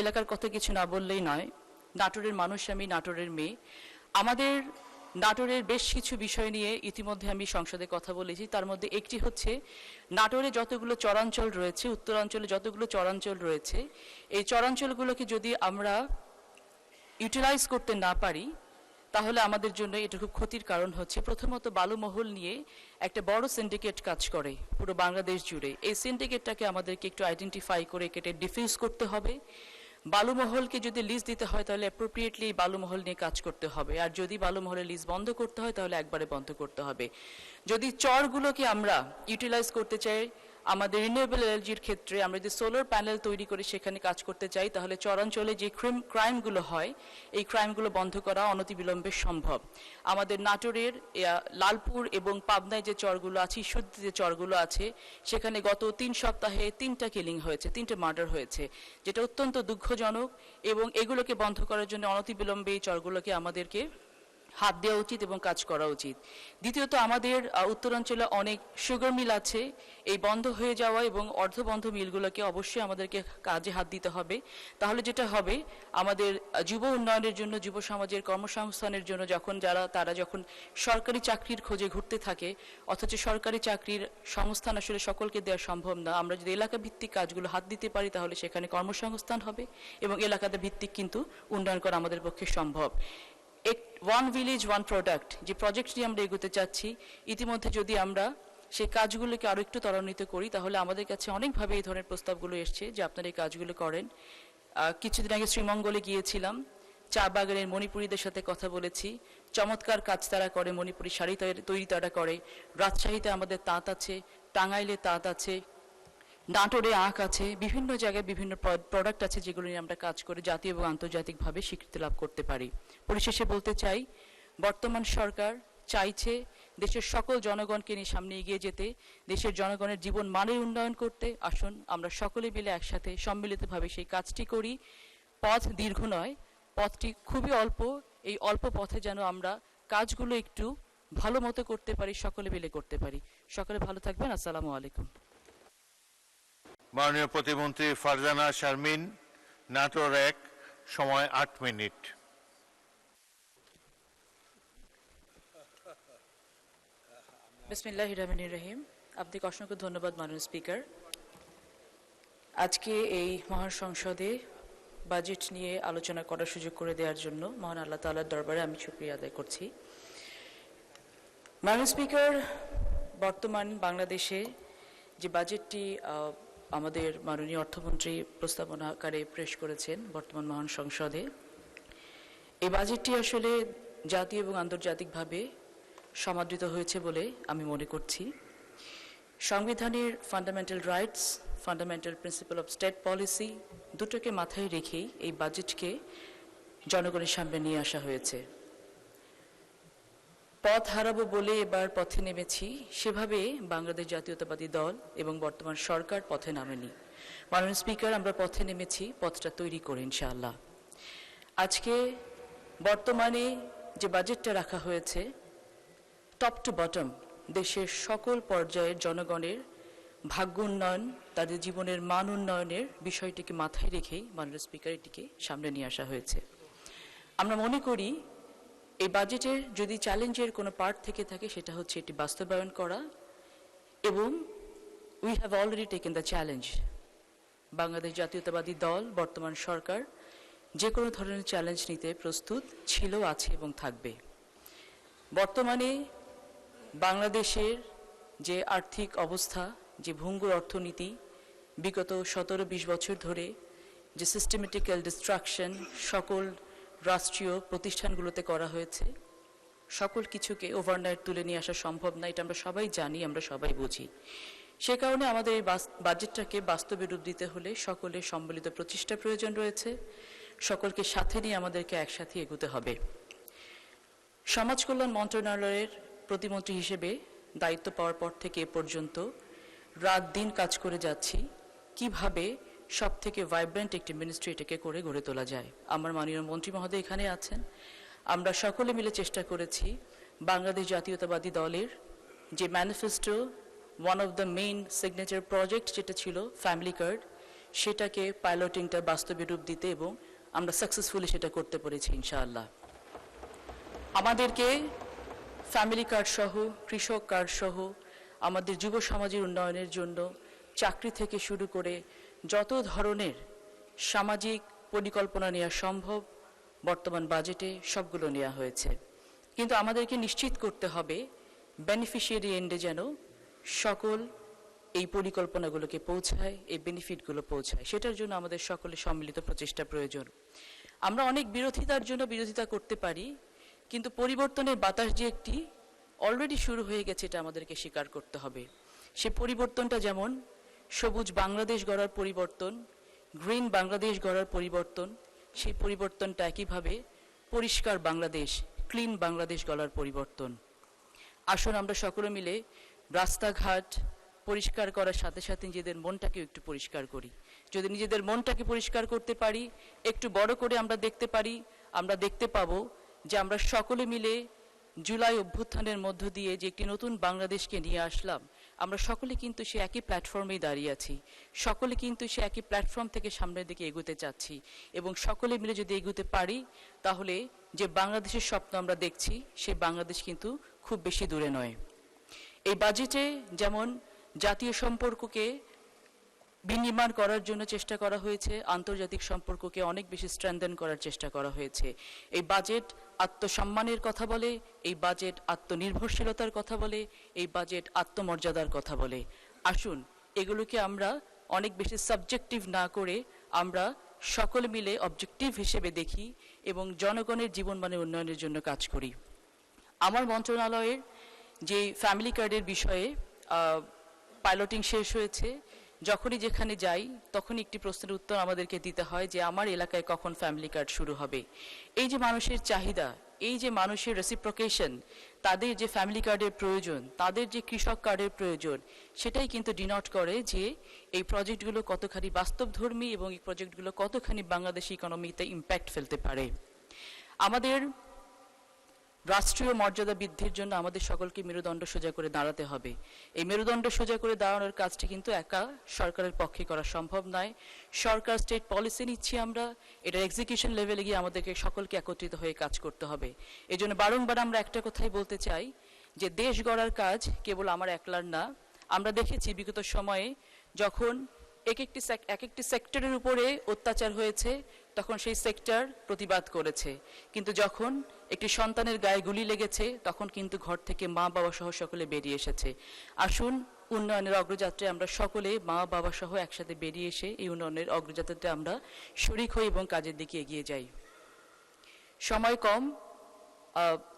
এলাকার কথা কিছু না বললেই নয়। নাটোরের মানুষ আমি, নাটোরের মেয়ে। আমাদের নাটোরের বেশ কিছু বিষয় নিয়ে ইতিমধ্যে আমি সংসদে কথা বলেছি। তার মধ্যে একটি হচ্ছে নাটোরে যতগুলো চরাঞ্চল রয়েছে, উত্তরাঞ্চলে যতগুলো চরাঞ্চল রয়েছে, এই চরাঞ্চলগুলোকে যদি আমরা ইউটিলাইজ করতে না পারি তাহলে আমাদের জন্য এটা খুব ক্ষতির কারণ হচ্ছে। প্রথমত বালুমহল নিয়ে একটা বড় সিন্ডিকেট কাজ করে পুরো বাংলাদেশ জুড়ে। এই সিন্ডিকেটটাকে আমাদেরকে একটু আইডেন্টিফাই করে কেটে ডিফিউজ করতে হবে। বালুমহলকে যদি লিজ দিতে হয় তাহলে অ্যাপ্রোপ্রিয়েটলি বালুমহল নিয়ে কাজ করতে হবে, আর যদি বালুমহলের লিজ বন্ধ করতে হয় তাহলে একবারে বন্ধ করতে হবে। যদি চরগুলোকে আমরা ইউটিলাইজ করতে চাই, আমাদের রিনিউয়েবল এনার্জির ক্ষেত্রে আমরা যদি সোলার প্যানেল তৈরি করে সেখানে কাজ করতে চাই, তাহলে চরাঞ্চলে যে ক্রাইমগুলো হয় এই ক্রাইমগুলো বন্ধ করা অনতিবিলম্বে সম্ভব। আমাদের নাটোরের লালপুর এবং পাবনায় যে চরগুলো আছে, ঈশ্বরদীতে যে চরগুলো আছে, সেখানে গত 3 সপ্তাহে 3টা কিলিং হয়েছে, 3টে মার্ডার হয়েছে, যেটা অত্যন্ত দুঃখজনক। এবং এগুলোকে বন্ধ করার জন্য অনতিবিলম্বে এই চরগুলোকে আমাদেরকে হাত দেওয়া উচিত এবং কাজ করা উচিত। দ্বিতীয়ত, আমাদের উত্তরাঞ্চলে অনেক সুগার মিল আছে। এই বন্ধ হয়ে যাওয়া এবং অর্ধবন্ধ মিলগুলোকে অবশ্যই আমাদেরকে কাজে হাত দিতে হবে। তাহলে যেটা হবে, আমাদের যুব উন্নয়নের জন্য, যুব সমাজের কর্মসংস্থানের জন্য তারা যখন সরকারি চাকরির খোঁজে ঘুরতে থাকে, অথচ সরকারি চাকরির সংস্থান আসলে সকলকে দেওয়া সম্ভব না। আমরা যদি এলাকা ভিত্তিক কাজগুলো হাত দিতে পারি তাহলে সেখানে কর্মসংস্থান হবে এবং এলাকাতে ভিত্তিক কিন্তু উন্নয়ন করা আমাদের পক্ষে সম্ভব। ওয়ান ভিলেজ ওয়ান প্রোডাক্ট যে প্রজেক্ট নিয়ে আমরা এগোতে চাচ্ছি, ইতিমধ্যে যদি আমরা সেই কাজগুলোকে আরও একটু ত্বরান্বিত করি তাহলে আমাদের কাছে অনেকভাবে এই ধরনের প্রস্তাবগুলো এসছে যে আপনারা এই কাজগুলো করেন। কিছুদিন আগে শ্রীমঙ্গলে গিয়েছিলাম, চা বাগানের মণিপুরীদের সাথে কথা বলেছি। চমৎকার কাজ তারা করে, মণিপুরি শাড়ি তৈরি তারা করে। রাজশাহীতে আমাদের তাঁত আছে, টাঙ্গাইলে তাঁত আছে, নাটোরে আঁক আছে, বিভিন্ন জায়গায় বিভিন্ন প্রোডাক্ট আছে যেগুলো নিয়ে আমরা কাজ করে জাতীয় এবং আন্তর্জাতিকভাবে স্বীকৃতি লাভ করতে পারি। পরিশেষে বলতে চাই, বর্তমান সরকার চাইছে দেশের সকল জনগণকে নিয়ে সামনে এগিয়ে যেতে, দেশের জনগণের জীবন মানের উন্নয়ন করতে। আসুন আমরা সকলে মিলে একসাথে সম্মিলিতভাবে সেই কাজটি করি। পথ দীর্ঘ নয়, পথটি খুবই অল্প। এই অল্প পথে যেন আমরা কাজগুলো একটু ভালো মতো করতে পারি, সকলে মিলে করতে পারি। সকলে ভালো থাকবেন। আসসালামু আলাইকুম। মাননীয় প্রতিমন্ত্রী ফারজানা শারমিন, নাটোর 1, সময় 8 মিনিট। বিসমিল্লাহির রহমানির রহিম। আপনাকে অসংখ্য ধন্যবাদ মাননীয় স্পিকার। আজকে এই মহান সংসদে বাজেট নিয়ে আলোচনা করার সুযোগ করে দেওয়ার জন্য মহান আল্লাহ তাআলার দরবারে আমি শুকরিয়া আদায় করছি। মাননীয় স্পিকার, বর্তমান বাংলাদেশে যে বাজেটটি আমাদের মাননীয় অর্থমন্ত্রী প্রস্তাবনা আকারে পেশ করেছেন বর্তমান মহান সংসদে, এই বাজেটটি আসলে জাতীয় এবং আন্তর্জাতিকভাবে সমাদৃত হয়েছে বলে আমি মনে করছি। সংবিধানের fundamental rights, fundamental principal of state policy দুটোকে মাথায় রেখেই এই বাজেটকে জনগণের সামনে নিয়ে আসা হয়েছে। পথ হারাবো বলে এবার পথে নেমেছি, সেভাবে বাংলাদেশ জাতীয়তাবাদী দল এবং বর্তমান সরকার পথে নামেনি। মাননীয় স্পিকার, আমরা পথে নেমেছি পথটা তৈরি করে ইনশাআল্লাহ। আজকে বর্তমানে যে বাজেটটা রাখা হয়েছে, টপ টু বটম দেশের সকল পর্যায়ের জনগণের ভাগ্য উন্নয়ন, তাদের জীবনের মান উন্নয়নের বিষয়টিকে মাথায় রেখেই মাননীয় স্পিকার এটিকে সামনে নিয়ে আসা হয়েছে। আমরা মনে করি এই বাজেটের যদি চ্যালেঞ্জের কোনো পার্ট থেকে থাকে সেটা হচ্ছে এটি বাস্তবায়ন করা, এবং we have already taken the challenge. Bangladesh জাতীয়তাবাদী দল, বর্তমান সরকার যে কোনো ধরনের চ্যালেঞ্জ নিতে প্রস্তুত ছিল, আছে এবং থাকবে। বর্তমানে বাংলাদেশের যে আর্থিক অবস্থা, যে ভঙ্গুর অর্থনীতি, বিগত 17-20 বছর ধরে যে সিস্টেমেটিক্যাল ডিস্ট্রাকশন সকল রাষ্ট্রীয় প্রতিষ্ঠানগুলোতে করা হয়েছে, সকল কিছুকে ওভারনাইট তুলে নিয়ে আসা সম্ভব না, এটা আমরা সবাই জানি, আমরা সবাই বুঝি। সে কারণে আমাদের এই বাজেটটাকে বাস্তবে রূপ দিতে হলে সকলের সম্মিলিত প্রচেষ্টা প্রয়োজন রয়েছে। সকলকে সাথে নিয়ে আমাদেরকে একসাথে এগোতে হবে। সমাজ কল্যাণ মন্ত্রণালয়ের প্রতিমন্ত্রী হিসেবে দায়িত্ব পাওয়ার পর থেকে এ পর্যন্ত রাত দিন কাজ করে যাচ্ছি কিভাবে সব থেকে ভাইব্রেন্ট একটি মিনিস্ট্রি এটাকে করে গড়ে তোলা যায়। আমার মাননীয় মন্ত্রী মহোদয় এখানে আছেন। আমরা সকলে মিলে চেষ্টা করেছি বাংলাদেশ জাতীয়তাবাদী দলের যে manifesto, one of the main signature project যেটা ছিল ফ্যামিলি কার্ড, সেটাকে পাইলটিংটা বাস্তবে রূপ দিতে এবং আমরা সাকসেসফুলি সেটা করতে পেরেছি ইনশাআল্লাহ। আমাদেরকে ফ্যামিলি কার্ড সহ, কৃষক কার্ড সহ, আমাদের যুব সমাজের উন্নয়নের জন্য চাকরি থেকে শুরু করে যত ধরনের সামাজিক পরিকল্পনা নেওয়া সম্ভব বর্তমান বাজেটে সবগুলো নেওয়া হয়েছে। কিন্তু আমাদেরকে নিশ্চিত করতে হবে বেনিফিশিয়ারি এন্ডে যেন সকল এই পরিকল্পনাগুলোকে পৌঁছায়, এই বেনিফিটগুলো পৌঁছায়। সেটার জন্য আমাদের সকলে সম্মিলিত প্রচেষ্টা প্রয়োজন। আমরা অনেক বিরোধিতার জন্য বিরোধিতা করতে পারি, কিন্তু পরিবর্তনের বাতাস যে একটি অলরেডি শুরু হয়ে গেছে এটা আমাদেরকে স্বীকার করতে হবে। সে পরিবর্তনটা যেমন সবুজ বাংলাদেশ গড়ার পরিবর্তন, গ্রিন বাংলাদেশ গড়ার পরিবর্তন, সেই পরিবর্তনটা একইভাবে পরিষ্কার বাংলাদেশ, ক্লিন বাংলাদেশ গড়ার পরিবর্তন। আসুন আমরা সকলে মিলে রাস্তাঘাট পরিষ্কার করার সাথে সাথে নিজেদের মনটাকেও একটু পরিষ্কার করি। যদি নিজেদের মনটাকে পরিষ্কার করতে পারি, একটু বড় করে আমরা দেখতে পাবো যে আমরা সকলে মিলে জুলাই অভ্যুত্থানের মধ্য দিয়ে যে একটি নতুন বাংলাদেশকে নিয়ে আসলাম, আমরা সকলে কিন্তু সে একই প্ল্যাটফর্মেই দাঁড়িয়ে আছি, সকলে কিন্তু সে একই প্ল্যাটফর্ম থেকে সামনের দিকে এগোতে চাচ্ছি এবং সকলে মিলে যদি এগোতে পারি তাহলে যে বাংলাদেশের স্বপ্ন আমরা দেখছি সেই বাংলাদেশ কিন্তু খুব বেশি দূরে নয়। এই বাজেটে যেমন জাতীয় সম্পর্ককে বিনির্মাণ করার জন্য চেষ্টা করা হয়েছে, আন্তর্জাতিক সম্পর্ককে অনেক বেশি স্ট্রেংথেন করার চেষ্টা করা হয়েছে। এই বাজেট আত্মসম্মানের কথা বলে, এই বাজেট আত্মনির্ভরশীলতার কথা বলে, এই বাজেট আত্মমর্যাদার কথা বলে। আসুন এগুলোকে আমরা অনেক বেশি সাবজেক্টিভ না করে আমরা সকলে মিলে অবজেক্টিভ হিসেবে দেখি এবং জনগণের জীবনমানের উন্নয়নের জন্য কাজ করি। আমার মন্ত্রণালয়ের যে ফ্যামিলি কার্ডের বিষয়ে পাইলটিং শেষ হয়েছে, যখনই যেখানে যাই তখনই একটি প্রশ্নের উত্তর আমাদেরকে দিতে হয় যে আমার এলাকায় কখন ফ্যামিলি কার্ড শুরু হবে। এই যে মানুষের চাহিদা, এই যে মানুষের রেসিপ্রোকেশন, তাদের যে ফ্যামিলি কার্ডের প্রয়োজন, তাদের যে কৃষক কার্ডের প্রয়োজন, সেটাই কিন্তু ডিনোট করে যে এই প্রজেক্টগুলো কতখানি বাস্তবধর্মী এবং এই প্রজেক্টগুলো কতখানি বাংলাদেশি ইকোনমিতে ইম্প্যাক্ট ফেলতে পারে। আমাদের রাষ্ট্রীয় মর্যাদা বৃদ্ধির জন্য আমাদের সকলকে মেরুদণ্ড সোজা করে দাঁড়াতে হবে। এই মেরুদণ্ড সোজা করে দাঁড়ানোর কাজটি কিন্তু একা সরকারের পক্ষে করা সম্ভব নয়। সরকার স্টেট পলিসি নিচ্ছি আমরা, এটা এক্সিকিউশন লেভেলে গিয়ে আমাদেরকে সকলকে একত্রিত হয়ে কাজ করতে হবে। এই জন্য বারংবার আমরা একটা কথাই বলতে চাই যে দেশ গড়ার কাজ কেবল আমার একলার না। আমরা দেখেছি বিগত সময়ে যখন এক একটি সেক্টরের উপরে অত্যাচার হয়েছে তখন সেই সেক্টর প্রতিবাদ করেছে, কিন্তু যখন একটি সন্তানের গায়ে গুলি লেগেছে তখন কিন্তু ঘর থেকে মা বাবা সহ সকলে বেরিয়ে এসেছে। আসুন উন্নয়নের অগ্রযাত্রায় আমরা সকলে মা বাবা সহ একসাথে বেরিয়ে এসে এই উন্নয়নের অগ্রযাত্রাতে আমরা শরিক হই এবং কাজের দিকে এগিয়ে যাই। সময় কম,